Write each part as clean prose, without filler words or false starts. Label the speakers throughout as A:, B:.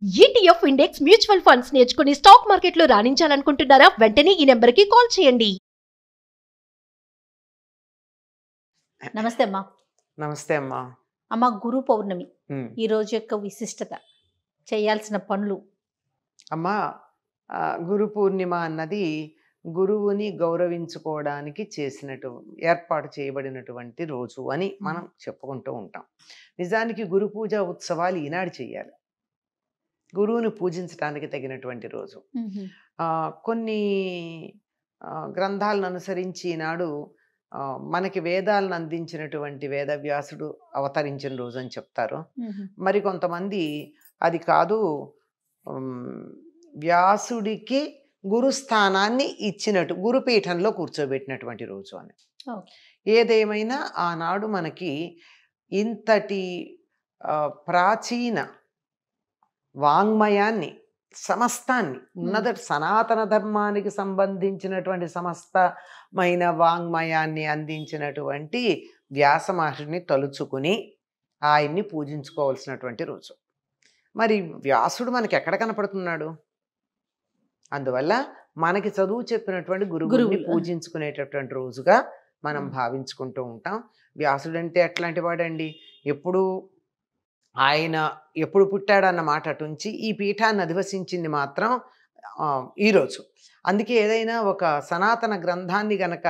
A: ETF index mutual funds నేర్చుకుని stock మార్కెట్లో రాణించాలనుకుంటున్నారా? వెంటనే ఈ నెంబర్కి కాల్ చేయండి.
B: నమస్తే అమ్మా.
C: నమస్తే అమ్మా.
B: అమ్మ, గురు పౌర్ణమి ఈ రోజు యొక్క విశిష్టత, చేయాల్సిన పనులు.
C: అమ్మా, గురు పూర్ణిమ అన్నది గురువుని గౌరవించుకోవడానికి ఏర్పాటు చేయబడినటువంటి రోజు అని మనం చెప్పుకుంటూ ఉంటాం. నిజానికి గురు పూజ ఉత్సవాలు ఈనాడు చేయాలి, గురువుని పూజించడానికి తగినటువంటి రోజు. కొన్ని గ్రంథాలను అనుసరించి ఈనాడు మనకి వేదాలను అందించినటువంటి వేదవ్యాసుడు అవతరించిన రోజు అని చెప్తారు. మరి కొంతమంది అది కాదు, వ్యాసుడికి గురుస్థానాన్ని ఇచ్చినట్టు గురుపీఠంలో కూర్చోబెట్టినటువంటి రోజు అని. ఏదేమైనా ఆనాడు మనకి ఇంతటి ప్రాచీన వాంగ్మయాన్ని, సమస్తాన్ని, ఉన్నత సనాతన ధర్మానికి సంబంధించినటువంటి సమస్తమైన వాంగ్మయాన్ని అందించినటువంటి వ్యాస మహర్షిని తలుచుకుని ఆయన్ని పూజించుకోవాల్సినటువంటి రోజు. మరి వ్యాసుడు మనకి ఎక్కడ కనపడుతున్నాడు? అందువల్ల మనకి చదువు చెప్పినటువంటి గురువుని పూజించుకునేటటువంటి రోజుగా మనం భావించుకుంటూ ఉంటాం. వ్యాసుడు అంటే ఎట్లాంటి వాడండి? ఆయన ఎప్పుడు పుట్టాడన్న మాట అటుంచి ఈ పీఠాన్ని అధివసించింది మాత్రం ఈరోజు. అందుకే ఏదైనా ఒక సనాతన గ్రంథాన్ని గనక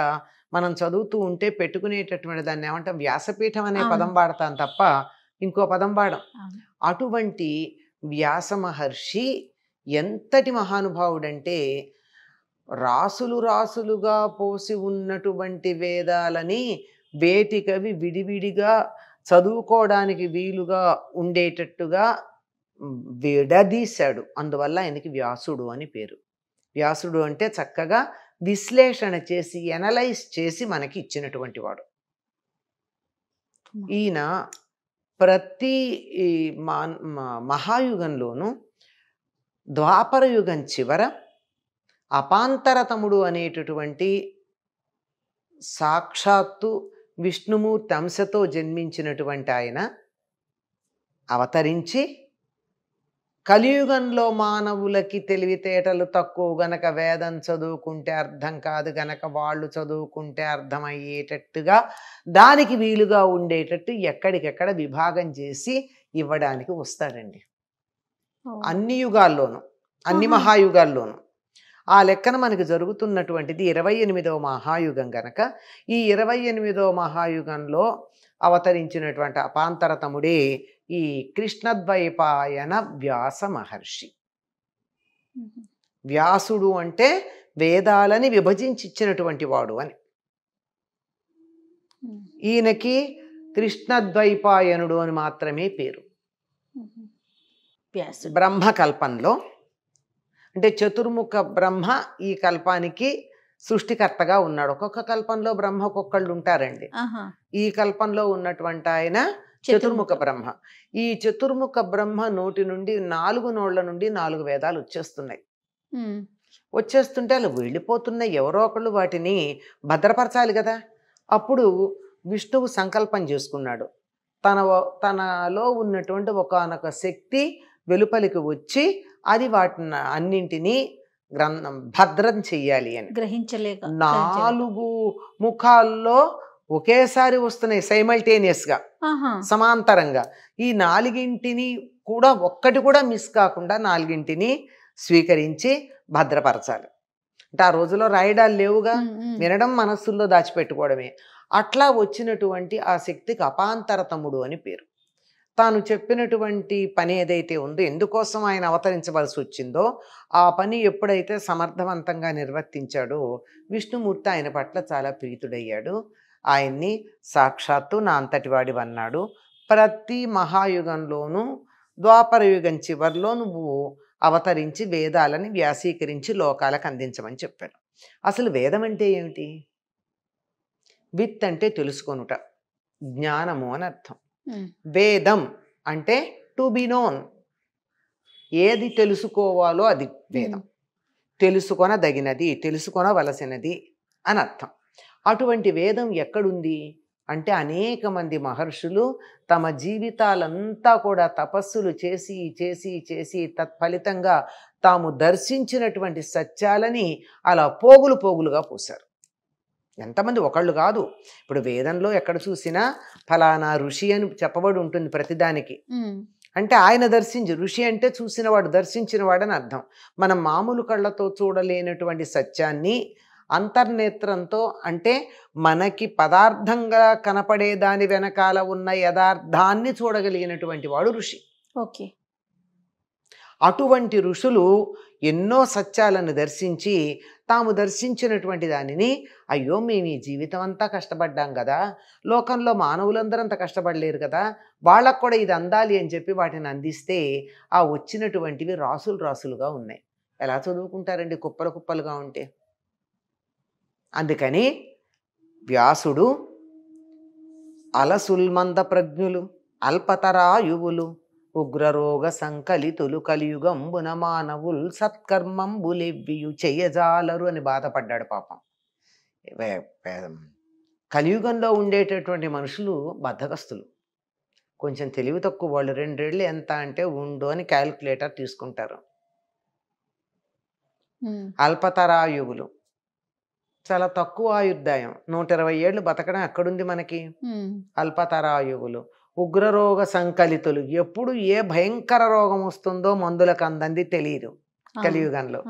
C: మనం చదువుతూ ఉంటే పెట్టుకునేటటువంటి దాన్ని ఏమంటాం? వ్యాసపీఠం అనే పదం వాడతాం తప్ప ఇంకో పదం వాడం. అటువంటి వ్యాస మహర్షి ఎంతటి మహానుభావుడంటే, రాసులు రాసులుగా పోసి ఉన్నటువంటి వేదాలని వేటికవి విడివిడిగా చదువుకోవడానికి వీలుగా ఉండేటట్టుగా విడదీశాడు. అందువల్ల ఆయనకి వ్యాసుడు అని పేరు. వ్యాసుడు అంటే చక్కగా విశ్లేషణ చేసి, ఎనలైజ్ చేసి మనకి ఇచ్చినటువంటి వాడు. ఈయన ప్రతి మహాయుగంలోనూ ద్వాపర యుగం చివర అపాంతరతముడు అనేటటువంటి సాక్షాత్తు విష్ణుమూర్తి అంశతో జన్మించినటువంటి ఆయన అవతరించి, కలియుగంలో మానవులకి తెలివితేటలు తక్కువ గనక వేదం చదువుకుంటే అర్థం కాదు గనక వాళ్ళు చదువుకుంటే అర్థమయ్యేటట్టుగా దానికి వీలుగా ఉండేటట్టు ఎక్కడికెక్కడ విభాగం చేసి ఇవ్వడానికి వస్తాడండి. అన్ని యుగాల్లోనూ, అన్ని మహాయుగాల్లోనూ. ఆ లెక్కన మనకు జరుగుతున్నటువంటిది 28వ మహాయుగం గనక ఈ 28వ మహాయుగంలో అవతరించినటువంటి అపాంతరతముడే ఈ కృష్ణద్వైపాయన వ్యాస మహర్షి. వ్యాసుడు అంటే వేదాలని విభజించి ఇచ్చినటువంటి వాడు అని. ఈయనకి కృష్ణద్వైపాయనుడు అని మాత్రమే పేరు. బ్రహ్మకల్పంలో అంటే చతుర్ముఖ బ్రహ్మ ఈ కల్పానికి సృష్టికర్తగా ఉన్నాడు. ఒక్కొక్క కల్పంలో బ్రహ్మ ఒక్కొక్కళ్ళు ఉంటారండి. ఈ కల్పంలో ఉన్నటువంటి ఆయన చతుర్ముఖ బ్రహ్మ. ఈ చతుర్ముఖ బ్రహ్మ నోటి నుండి 4 నోళ్ల నుండి 4 వేదాలు వచ్చేస్తున్నాయి. వచ్చేస్తుంటే అలా వెళ్ళిపోతున్నాయి. ఎవరో ఒకళ్ళు వాటిని భద్రపరచాలి కదా. అప్పుడు విష్ణువు సంకల్పం చేసుకున్నాడు. తనలో ఉన్నటువంటి ఒకానొక శక్తి వెలుపలికి వచ్చి అది వాటిని అన్నింటినీ భద్రం చెయ్యాలి అని.
B: గ్రహించలేక
C: 4 ముఖాల్లో ఒకేసారి వస్తున్నాయి, సైమల్టేనియస్గా, సమాంతరంగా. ఈ 4ంటిని కూడా ఒక్కటి కూడా మిస్ కాకుండా 4ంటిని స్వీకరించి భద్రపరచాలి. అంటే ఆ రోజులో రాయడాలు లేవుగా, వినడం మనస్సుల్లో దాచిపెట్టుకోవడమే. అట్లా వచ్చినటువంటి ఆ శక్తికి అపాంతరతముడు అని పేరు. తాను చెప్పినటువంటి పని ఏదైతే ఉందో, ఎందుకోసం ఆయన అవతరించవలసి వచ్చిందో ఆ పని ఎప్పుడైతే సమర్థవంతంగా నిర్వర్తించాడో విష్ణుమూర్తి ఆయన పట్ల చాలా ప్రీతుడయ్యాడు. ఆయన్ని సాక్షాత్తు నా అంతటి వాడివన్నాడు. ప్రతి మహాయుగంలోనూ ద్వాపర యుగం చివరిలో నువ్వు అవతరించి వేదాలని వ్యాసీకరించి లోకాలకు అందించమని చెప్పాడు. అసలు వేదం అంటే ఏమిటి? విత్ అంటే తెలుసుకొనుట, జ్ఞానము అని అర్థం. వేదం అంటే టు బి నోన్, ఏది తెలుసుకోవాలో అది వేదం. తెలుసుకొనదగినది, తెలుసుకొనవలసినది అని అర్థం. అటువంటి వేదం ఎక్కడుంది అంటే అనేక మంది మహర్షులు తమ జీవితాలంతా కూడా తపస్సులు చేసి చేసి చేసి తత్ఫలితంగా తాము దర్శించినటువంటి సత్యాలని అలా పోగులు పోగులుగా పోశారు. ఎంతమంది, ఒకళ్ళు కాదు. ఇప్పుడు వేదంలో ఎక్కడ చూసినా ఫలానా ఋషి అని చెప్పబడి ఉంటుంది ప్రతిదానికి. అంటే ఆయన ఋషి అంటే చూసినవాడు, దర్శించినవాడని అర్థం. మనం మామూలు కళ్ళతో చూడలేనటువంటి సత్యాన్ని అంతర్నేత్రంతో, అంటే మనకి పదార్థంగా కనపడే దాని వెనకాల ఉన్న యథార్థాన్ని చూడగలిగినటువంటి వాడు ఋషి.
B: ఓకే.
C: అటువంటి ఋషులు ఎన్నో సత్యాలను దర్శించి తాము దర్శించినటువంటి దానిని, అయ్యో మేము ఈ జీవితం అంతా కష్టపడ్డాం కదా, లోకంలో మానవులందరూ అంత కష్టపడలేరు కదా, వాళ్ళకు కూడా ఇది అందాలి అని చెప్పి వాటిని అందిస్తే ఆ వచ్చినటువంటివి రాసులు రాసులుగా ఉన్నాయి. ఎలా చదువుకుంటారండి కుప్పలు కుప్పలుగా ఉంటే? అందుకని వ్యాసుడు అలసుల్మంద ప్రజ్ఞులు అల్పతరాయువులు ఉగ్రరోగ సంకలితులు కలియుగంబున మానవుల్ సత్కర్మంబులెవ్వియు చెయ్యజాలరు అని బాధపడ్డాడు పాపం. కలియుగంలో ఉండేటటువంటి మనుషులు బద్ధకస్తులు, కొంచెం తెలివి తక్కువ వాళ్ళు. 2 ఏళ్ళు ఎంత అంటే ఉండు అని క్యాలిక్యులేటర్ తీసుకుంటారు. అల్పతరాయువులు, చాలా తక్కువ ఆయుర్దాయం, 120 ఏళ్ళు బతకడం ఎక్కడుంది మనకి. అల్పతరాయువులు, ఉగ్రరోగ సంకలితులు, ఎప్పుడు ఏ భయంకర రోగం వస్తుందో మందులకు అందంది తెలియదు కలియుగంలో.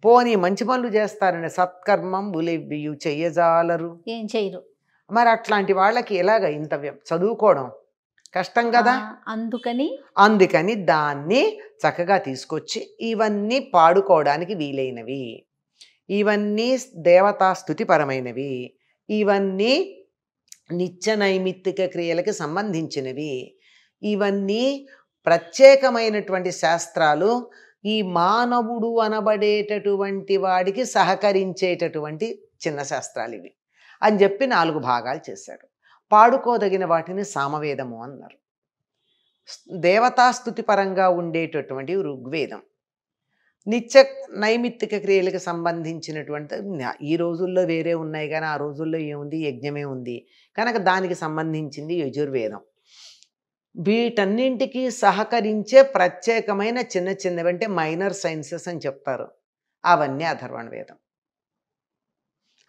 C: పోనీ మంచి పనులు చేస్తారని సత్కర్మం బులెవ్వియు చెయ్యజాలరు,
B: ఏం చేయరు.
C: మరి అట్లాంటి వాళ్ళకి ఎలాగ ఇంత చదువుకోవడం కష్టం కదా. అందుకని దాన్ని చక్కగా తీసుకొచ్చి ఇవన్నీ పాడుకోవడానికి వీలైనవి, ఇవన్నీ దేవతా స్తుతిపరమైనవి, ఇవన్నీ నిత్య నైమిత్తిక క్రియలకి సంబంధించినవి, ఇవన్నీ ప్రత్యేకమైనటువంటి శాస్త్రాలు, ఈ మానవుడు అనబడేటటువంటి వాడికి సహకరించేటటువంటి చిన్న శాస్త్రాలు ఇవి అని చెప్పి 4 భాగాలు చేశాడు. పాడుకోదగిన వాటిని సామవేదము అన్నారు. దేవతాస్తుతి పరంగా ఉండేటటువంటి ఋగ్వేదం. నిత్య నైమిత్తిక క్రియలకు సంబంధించినటువంటి ఈ రోజుల్లో వేరే ఉన్నాయి కానీ ఆ రోజుల్లో ఏముంది, యజ్ఞమే ఉంది కనుక దానికి సంబంధించింది యజుర్వేదం. వీటన్నింటికి సహకరించే ప్రత్యేకమైన చిన్న చిన్నవి అంటే మైనర్ సైన్సెస్ అని చెప్తారు, అవన్నీ అథర్వణ వేదం.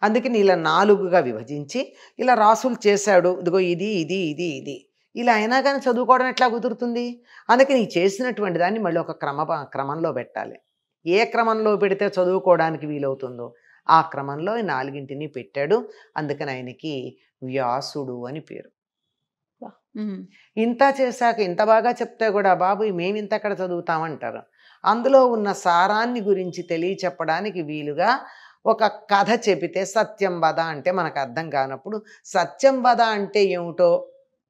C: అందుకని ఇలా 4గా విభజించి ఇలా రాసులు చేశాడు. ఇదిగో ఇది ఇది ఇది ఇది ఇలా అయినా కానీ చదువుకోవడం ఎట్లా కుదురుతుంది? అందుకని ఈ చేసినటువంటి దాన్ని మళ్ళీ ఒక క్రమంలో పెట్టాలి. ఏ క్రమంలో పెడితే చదువుకోవడానికి వీలవుతుందో ఆ క్రమంలో 4ని పెట్టాడు. అందుకని ఆయనకి వ్యాసుడు అని పేరు. ఇంత చేశాక ఇంత బాగా చెప్తే కూడా బాబు మేమింత అక్కడ చదువుతామంటారు. అందులో ఉన్న సారాన్ని గురించి తెలియచెప్పడానికి వీలుగా ఒక కథ చెబితే, సత్యం వద అంటే మనకు అర్థం కానప్పుడు సత్యం వద అంటే ఏమిటో,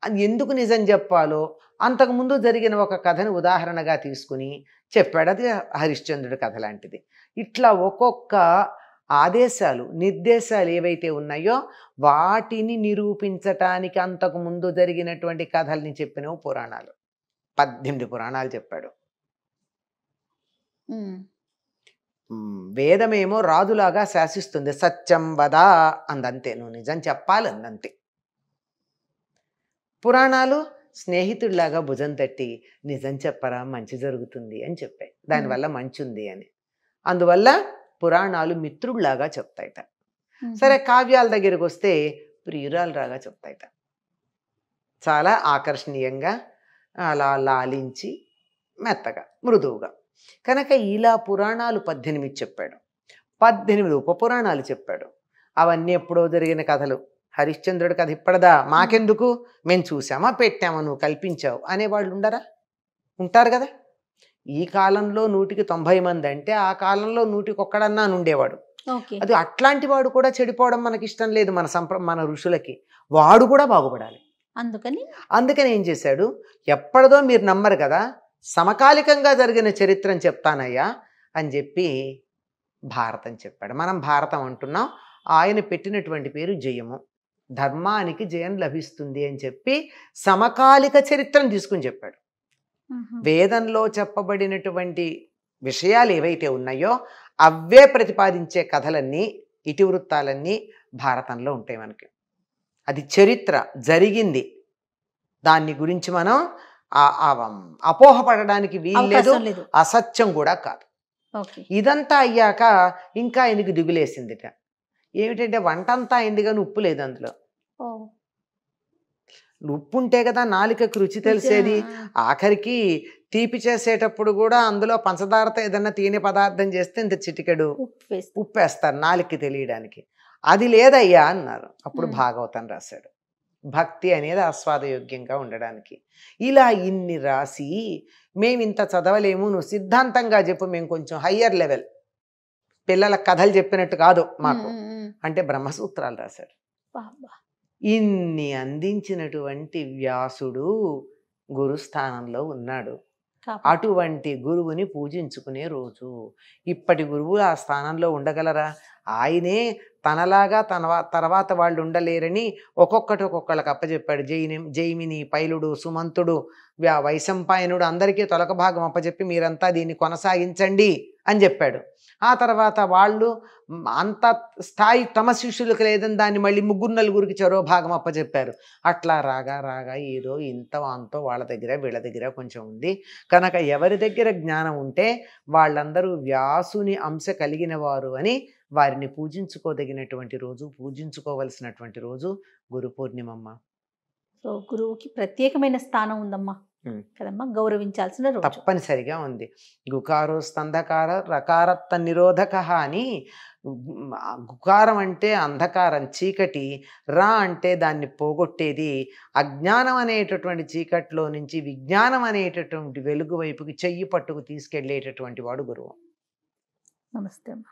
C: అది ఎందుకు నిజం చెప్పాలో అంతకుముందు జరిగిన ఒక కథను ఉదాహరణగా తీసుకుని చెప్పాడు. అది హరిశ్చంద్రుడి కథ లాంటిది. ఇట్లా ఒక్కొక్క ఆదేశాలు నిర్దేశాలు ఏవైతే ఉన్నాయో వాటిని నిరూపించటానికి అంతకుముందు జరిగినటువంటి కథల్ని చెప్పినవి పురాణాలు. 18 పురాణాలు చెప్పాడు. వేదమేమో రాజులాగా శాసిస్తుంది, సత్యం వద అందంతే, నువ్వు నిజం చెప్పాలి అందంతే. పురాణాలు స్నేహితుడిలాగా భుజం తట్టి నిజం చెప్పరా మంచి జరుగుతుంది అని చెప్పాయి, దానివల్ల మంచి ఉంది అని. అందువల్ల పురాణాలు మిత్రుడిలాగా చెప్తాయిట. సరే, కావ్యాల దగ్గరికి వస్తే ప్రియురాలులాగా చెప్తాయిట. చాలా ఆకర్షణీయంగా అలా లాలించి మెత్తగా మృదువుగా. కనుక ఇలా పురాణాలు 18 చెప్పాడు. 18 ఉపపురాణాలు చెప్పాడు. అవన్నీ ఎప్పుడో జరిగిన కథలు. హరిశ్చంద్రుడి కథ ఇప్పటిదా, మాకెందుకు, మేము చూసామా పెట్టామా నువ్వు కల్పించావు అనేవాళ్ళు ఉండరా? ఉంటారు కదా. ఈ కాలంలో 100కి 90 మంది అంటే ఆ కాలంలో 100కి ఒక్కడన్నా ఉండేవాడు. అది అట్లాంటి వాడు కూడా చెడిపోవడం మనకి ఇష్టం లేదు. మన ఋషులకి వాడు కూడా బాగుపడాలి. అందుకని ఏం చేశాడు, ఎప్పటిదో మీరు నమ్మరు కదా, సమకాలికంగా జరిగిన చరిత్రను చెప్తానయ్యా అని చెప్పి భారతం చెప్పాడు. మనం భారతం అంటున్నాం. ఆయన పెట్టినటువంటి పేరు జయము. ధర్మానికి జయం లభిస్తుంది అని చెప్పి సమకాలిక చరిత్రను తీసుకుని చెప్పాడు. వేదంలో చెప్పబడినటువంటి విషయాలు ఏవైతే ఉన్నాయో అవే ప్రతిపాదించే కథలన్నీ, ఇతివృత్తాలన్నీ భారతంలో ఉంటాయి మనకి. అది చరిత్ర జరిగింది. దాన్ని గురించి మనం అపోహపడడానికి వీల్లేదు,
B: అవకాశం లేదు.
C: అసత్యం కూడా కాదు.
B: ఓకే.
C: ఇదంతా అయ్యాక ఇంకా ఆయనకి దిగులేసిందిట. ఏమిటంటే వంట అంతా అయింది కానీ ఉప్పు లేదు అందులో.
B: ఓ.
C: ఉప్పు ఉంటే కదా నాలుకకి రుచి తెలిసేది. ఆఖరికి తీపి చేసేటప్పుడు కూడా అందులో పంచదారతో ఏదన్నా తినే పదార్థం చేస్తే ఇంత చిటికెడు ఉప్పు వేస్తారు నాలుకకి తెలియడానికి. అది లేదయ్యా అన్నారు. అప్పుడు భాగవతం రాశాడు, భక్తి అనేది ఆస్వాదయోగ్యంగా ఉండడానికి. ఇలా ఇన్ని రాసి మేము ఇంత చదవలేము, నువ్వు సిద్ధాంతంగా చెప్పు, మేము కొంచెం హయ్యర్ లెవెల్, పిల్లల కథలు చెప్పినట్టు కాదు మాకు అంటే బ్రహ్మసూత్రాలు రాశాడు. ఇన్ని అందించినటువంటి వ్యాసుడు గురుస్థానంలో ఉన్నాడు. అటువంటి గురువుని పూజించుకునే రోజు. ఇప్పటి గురువులు ఆ స్థానంలో ఉండగలరా? ఆయనే తనలాగా తర్వాత వాళ్ళు ఉండలేరని ఒక్కొక్కళ్ళకి అప్పచెప్పాడు. జైమిని, పైలుడు, సుమంతుడు, వైశంపాయనుడు అందరికీ తొలక భాగం అప్పచెప్పి మీరంతా దీన్ని కొనసాగించండి అని చెప్పాడు. ఆ తర్వాత వాళ్ళు అంత స్థాయి తమ శిష్యులకు లేదని దాన్ని మళ్ళీ 3-4 చెరో భాగం అప్పచెప్పారు. అట్లా రాగా రాగా ఏదో ఇంత అంతో వాళ్ళ దగ్గర వీళ్ళ దగ్గర కొంచెం ఉంది కనుక ఎవరి దగ్గర జ్ఞానం ఉంటే వాళ్ళందరూ వ్యాసుని అంశ కలిగిన వారు అని వారిని పూజించుకోదగినటువంటి రోజు, పూజించుకోవలసినటువంటి రోజు గురు పూర్ణిమమ్మ.
B: సో గురువుకి ప్రత్యేకమైన స్థానం ఉందమ్మా కదమ్మా, గౌరవించాల్సిన రోజు.
C: తప్పనిసరిగా ఉంది. గుకారో స్కంధకార రకారత్త నిరోధక అని. గుకారం అంటే అంధకారం, చీకటి. రా అంటే దాన్ని పోగొట్టేది. అజ్ఞానం అనేటటువంటి చీకట్లో నుంచి విజ్ఞానం అనేటటువంటి వెలుగు వైపుకి చెయ్యి పట్టుకు తీసుకెళ్లేటటువంటి వాడు గురువు.
B: నమస్తే అమ్మా.